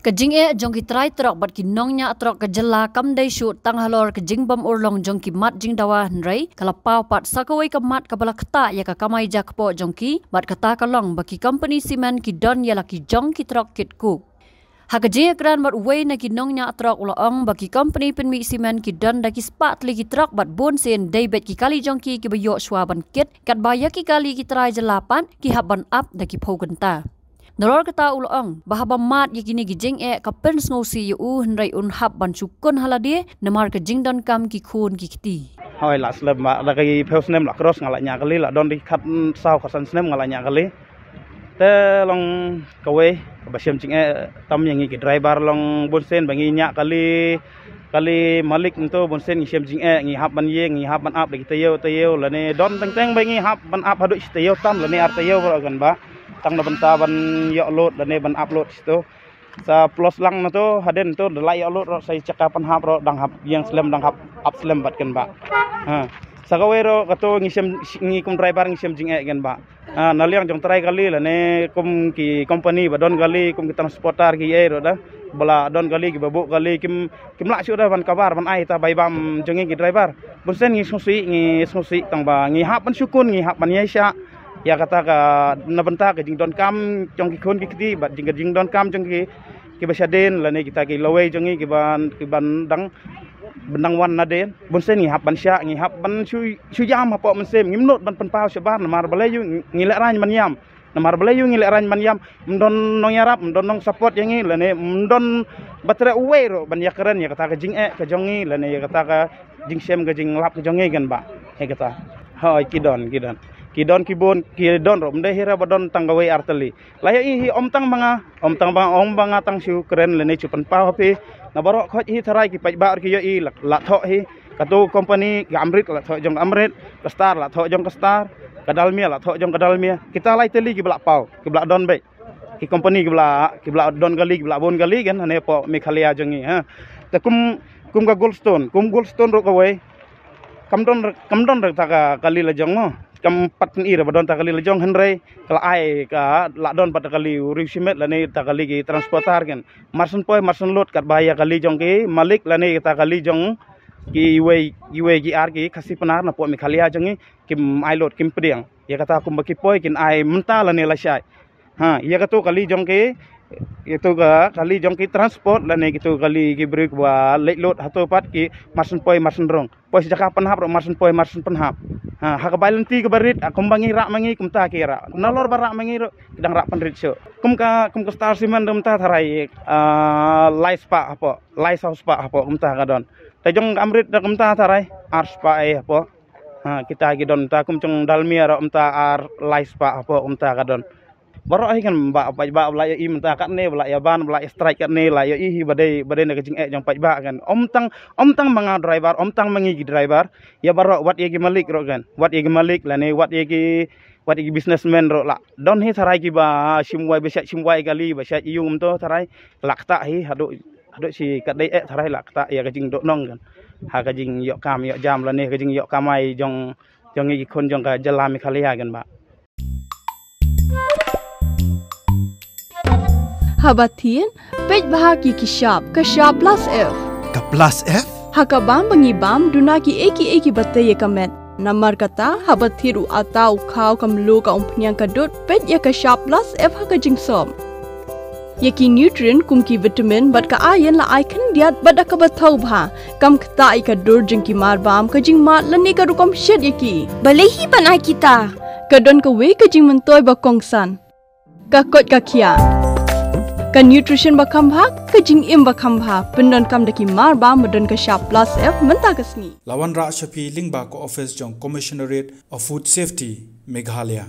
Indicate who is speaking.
Speaker 1: Kajing jong ki try trok bat ki nongnya trok kejela kam dai shoot tang halor kajing bam urlong jong ki mat jing dawa hnrei kalapau pat sakawai ka mat kabala kata ya ka kamai jakpo jong ki bat kata kalong baki company simen ki don ya laki jong ki trok kit ku. Hakaje kran bat way na ki nongnya trok uloong baki company penmi simen ki don da ki spat li ki trok bat bon sen dai bet ki kali jong ki bayo shwa ban kit kat baya ki kali ki try jelapan ki haban up da ki poganta. Nalor kata uloong bahaba mat yakini gijing kapen sngosi yu hnrai hab ban sukun halade namar ke jing don kam ki khun ki kiti.
Speaker 2: Hoi la slem ma la kai pel snem la cross ngala nya kali la don di khat saw khasan snem ngala nya kali. Te long kawe ba siam jing tam yang ki driver long bonsen bangi nya kali malikento bonsen siam jing ngi hab ban ye ngi hab ban up de tayo la ne don teng bangi hab ban up hadu tayo tam la ne ar tayo kan ba. Tang na benta ban yo load dan ban upload situ sa plus lang na to haden to delay upload ro sai cakapan hap ro dang hap yang slam dang hap up slam bat kan ba ha sa gawe ro kato ngi kum driver ngi sem jing kan ba naliang jong try kali la ne kum ki company ba don kali kum ki transporter ki ro da bala don kali ki babuk kali kim la chu da ban kabar ban ai ta bai bam jong ki driver bonsen ngi susi tang ba ngi hap ban sukun ngi hap ban yesha ya kata ka nabenta ke jing don kam jong ki khon ki kiti bat jing don kam jong ki basaden la ne kita ki lowe jong ki ban dang benang wan na den bonsen ngi hap ban sya ngi hap ban su yam apa mensem ngi not ban penpau sebar namar balayu ngi lek ran man yam namar balayu ngi lek ran man yam mdon nong yarap mdon nong support yang ngi la ne mdon batre uwe ro ban yakran ya kata ka jing ka jongi la ne ya kata ka jing sem ka jing lap ka jongi kan ba he kata hoi kidon kibon ro mde hira badon tanggawe arteli layo hi om tang banga tang siu keren lene chupan pau pe na barok khoj hi tharai ki pai ba ki yo i la tho hi katu company ga amrit la tho jong amrit ka star la tho jong ka star kadalmia la tho jong kadalmia kita lai teli ki blak pau ki blak don be ki company ki blak don gali ki blak bon gali kan hane po mekhalia jongi ha ta kum ga goldstone ro ka we kam don ta kali la jong mo kam patn ira badon ta kali lejong henrei kala ai ka la don pat kali urisimet la ne ta kali ki transportar kan marsun lot kat bahaya kali jong ki malik la ne ta kali jong ki we ki ar ki khasi panar na po mi khalia jong kim ai lot kim priang ya kata kum baki poi kin ai menta la ne la syai ha ya katu kali jong ki itu ga kali jong ki transport la ne gitu kali ki break wa lek lot hato pat ki marsun rong poi sejak penhap ro marsun penhap ha hakabalan ti ke barit akum bangi rak mangi kum ta kira nolor barak mangi ro dang rak penrit syo kum ka star siman dum ta tharai lice pa apa lice house pa apa kum ta kadon ta jong amrit da kum ta tharai ars pa apa ha kita gi don ta kum jong dalmia ro ta ar lice pa apa kum ta kadon baro ai kan ba la i menta kat ne bla ya ban bla strike kat ne la yo i badai na kajing jong pai ba kan om tang manga driver om tang mangi gi driver ya baro wat ye gi malik ro kan wat ye gi malik la ne wat ye gi businessman ro la don hi tharai ki ba simwai kali ba sya yung to tharai lakta hi hadu si kat dai tharai lakta ya kajing dok nong kan ha kajing yo kam yo jam la ne kajing yo kamai jong gi khon jong ka jalami khalia kan ba
Speaker 3: Habatin, pej bahagi ki shop plus F.
Speaker 4: Ka plus F?
Speaker 3: Hakabam bangi bam duna ki eki batte ye kamet. Namar kata habathiru atau khau kamlu ka umpnyang kadut pej ya ka shop plus F haka jingsom. Yaki nutrient kum ki vitamin bat ka ayan la icon diat bada ka bathau bha kam kta I ka dur jing ki mar bam ka jing mat lani ka rukom shed yaki.
Speaker 5: Balehi banai kita.
Speaker 3: Kadon ka we ka jing mentoy ba kongsan. Ka kot ka kia. Ka nutrition bakam bha ka jing im bakam bha pendon kam daki mar ba modon ka shop plus F menta kasni
Speaker 4: Lawan Ra Shafi Lingba ko office jong commissionerate of food safety Meghalaya